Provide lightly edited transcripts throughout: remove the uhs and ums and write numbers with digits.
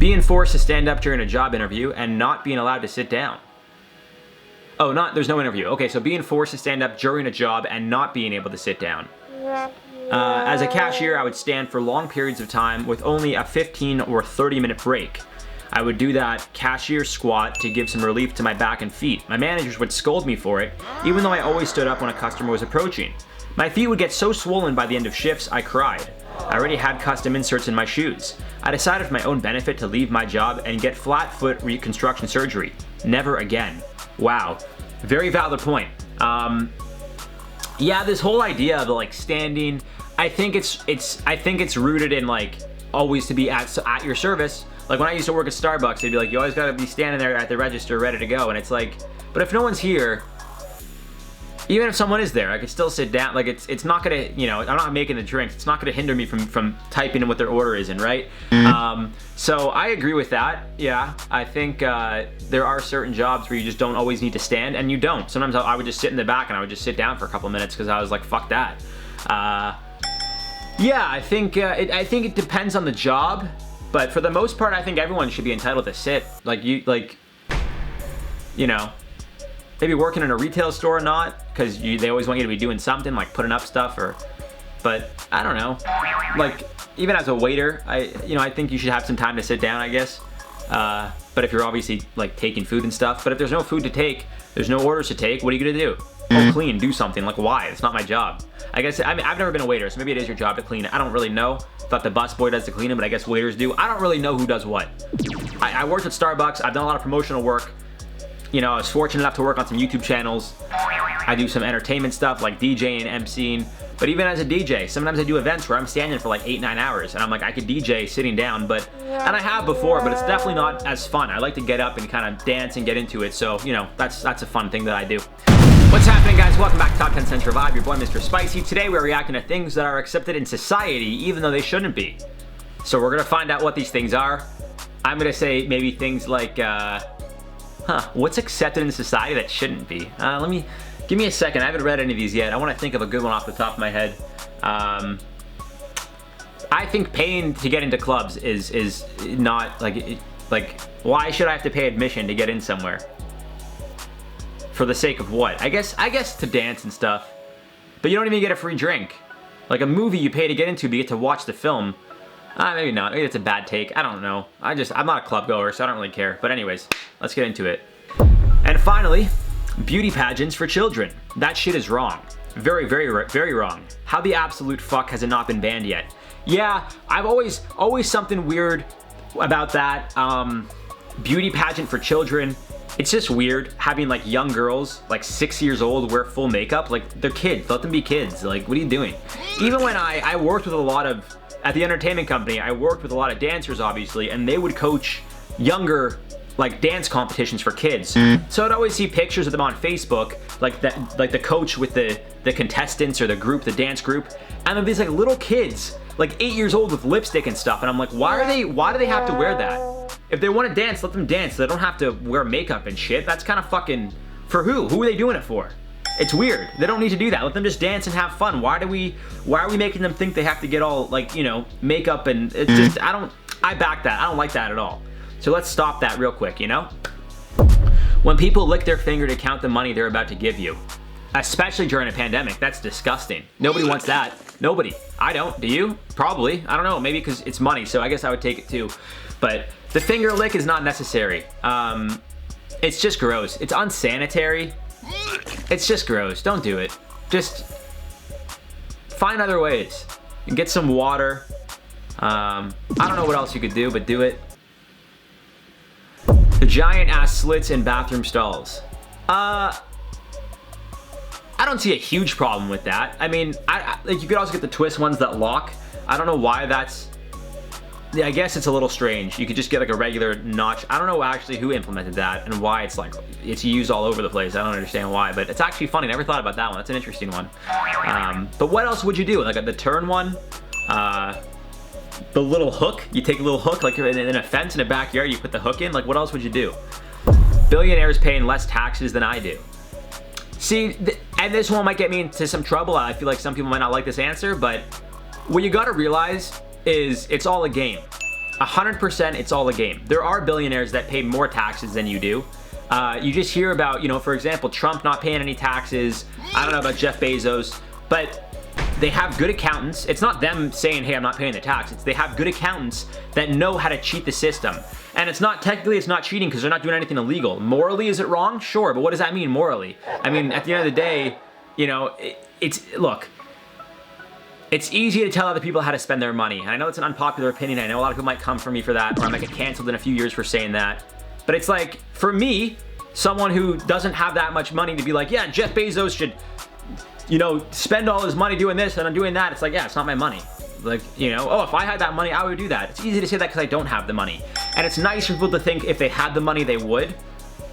Being forced to stand up during a job interview and not being allowed to sit down. Oh, there's no interview. Okay, so being forced to stand up during a job and not being able to sit down. As a cashier, I would stand for long periods of time with only a 15 or 30-minute break. I would do that cashier squat to give some relief to my back and feet. My managers would scold me for it, even though I always stood up when a customer was approaching. My feet would get so swollen by the end of shifts, I cried. I already had custom inserts in my shoes. I decided for my own benefit to leave my job and get flat foot reconstruction surgery. Never again. Wow. Very valid point. Yeah, this whole idea of like standing, I think it's rooted in like always to be at your service. Like when I used to work at Starbucks, they'd be like, you always gotta be standing there at the register ready to go. And it's like, but if no one's here, even if someone is there, I could still sit down. Like it's not gonna, you know, I'm not making the drinks. It's not gonna hinder me from typing in what their order is in, right? So I agree with that. Yeah, I think there are certain jobs where you just don't always need to stand, and you don't. Sometimes I would just sit in the back and I would just sit down for a couple minutes because I was like, fuck that. Yeah, I think it depends on the job, but for the most part, I think everyone should be entitled to sit. Like you know, maybe working in a retail store or not, because they always want you to be doing something like putting up stuff but I don't know. Like even as a waiter, I think you should have some time to sit down, I guess. But if you're obviously like taking food and stuff, but if there's no food to take, there's no orders to take, what are you gonna do? Oh, clean, do something. Like why? It's not my job. I guess, I mean, I've never been a waiter, so maybe it is your job to clean it. I don't really know. Thought the busboy does the cleaning, but I guess waiters do. I don't really know who does what. I worked at Starbucks. I've done a lot of promotional work. You know, I was fortunate enough to work on some YouTube channels. I do some entertainment stuff like DJing, MCing. But even as a DJ, sometimes I do events where I'm standing for like 8-9 hours, and I'm like, I could DJ sitting down, and I have before, but it's definitely not as fun. I like to get up and kind of dance and get into it, so, you know, that's a fun thing that I do. What's happening, guys? Welcome back to Top 10 Cents Revive, your boy Mr. Spicy. Today we're reacting to things that are accepted in society, even though they shouldn't be. So we're gonna find out what these things are. I'm gonna say maybe things like, what's accepted in society that shouldn't be? Give me a second. I haven't read any of these yet. I want to think of a good one off the top of my head. I think paying to get into clubs is not like why should I have to pay admission to get in somewhere? For the sake of what? I guess to dance and stuff. But you don't even get a free drink. Like a movie you pay to get into, but you get to watch the film. Maybe not. Maybe it's a bad take. I don't know. I'm not a club goer, so I don't really care. But anyways, let's get into it. And finally, beauty pageants for children. That shit is wrong. Very, very, very wrong. How the absolute fuck has it not been banned yet? Yeah, I've always something weird about that. Beauty pageant for children. It's just weird having like young girls, like 6 years old, wear full makeup. Like they're kids, let them be kids. Like what are you doing? Even when I worked with a lot of, at the entertainment company, I worked with a lot of dancers obviously, and they would coach younger like dance competitions for kids. So I'd always see pictures of them on Facebook, like the coach with the contestants or the group, the dance group, and then these like little kids, like 8 years old with lipstick and stuff, and I'm like, why do they have to wear that? If they want to dance, let them dance. They don't have to wear makeup and shit. That's kind of fucking, for who? Who are they doing it for? It's weird. They don't need to do that. Let them just dance and have fun. Why are we making them think they have to get all like, you know, makeup and it's just, I back that. I don't like that at all. So let's stop that real quick, you know? When people lick their finger to count the money they're about to give you, especially during a pandemic, that's disgusting. Nobody wants that. Nobody. I don't. Do you? Probably. I don't know. Maybe because it's money, so I guess I would take it too. But the finger lick is not necessary. It's just gross. It's unsanitary. It's just gross. Don't do it. Just find other ways. And get some water. I don't know what else you could do, but do it. The giant ass slits in bathroom stalls. I don't see a huge problem with that. I mean, like you could also get the twist ones that lock. I don't know why that's. Yeah, I guess it's a little strange. You could just get like a regular notch. I don't know actually who implemented that and why it's used all over the place. I don't understand why, but it's actually funny. Never thought about that one. That's an interesting one. But what else would you do? Like the turn one, the little hook. You take a little hook, like in a fence in a backyard. You put the hook in. Like what else would you do? Billionaires paying less taxes than I do. See, and this one might get me into some trouble. I feel like some people might not like this answer, but what you gotta realize is it's all a game. 100% it's all a game. There are billionaires that pay more taxes than you do. You just hear about, you know, for example, Trump not paying any taxes. I don't know about Jeff Bezos, but they have good accountants. It's not them saying, hey, I'm not paying the tax. It's they have good accountants that know how to cheat the system. And it's not, technically it's not cheating because they're not doing anything illegal. Morally, is it wrong? Sure, but what does that mean morally? I mean, at the end of the day, you know, look, it's easy to tell other people how to spend their money. And I know it's an unpopular opinion. I know a lot of people might come for me for that, or I might get canceled in a few years for saying that. But it's like, for me, someone who doesn't have that much money to be like, yeah, Jeff Bezos should, you know, spend all his money doing this and I'm doing that. It's like, yeah, it's not my money. Like, you know, oh, if I had that money, I would do that. It's easy to say that because I don't have the money. And it's nice for people to think if they had the money, they would.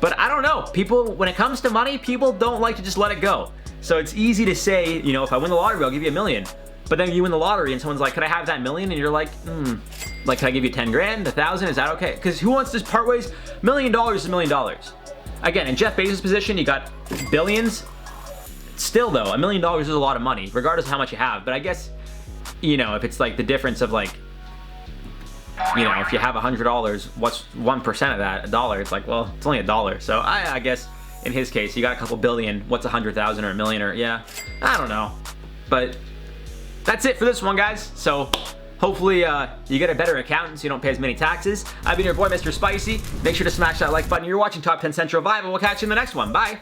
But I don't know. People, when it comes to money, people don't like to just let it go. So it's easy to say, you know, if I win the lottery, I'll give you $1 million. But then you win the lottery and someone's like, could I have that $1 million? And you're like, like, can I give you 10 grand, 1,000? Is that okay? Because who wants to part ways? $1 million is $1 million. Again, in Jeff Bezos' position, you got billions. Still though, $1 million is a lot of money, regardless of how much you have. But I guess, you know, if it's like the difference of like, you know, if you have $100, what's 1% of that? $1. It's like, well, it's only $1. So I guess in his case, you got a couple billion. What's 100,000 or $1 million? Or yeah, I don't know. But that's it for this one, guys. So hopefully you get a better accountant so you don't pay as many taxes. I've been your boy, Mr. Spicy. Make sure to smash that like button. You're watching Top 10 Central Vibe, and we'll catch you in the next one. Bye.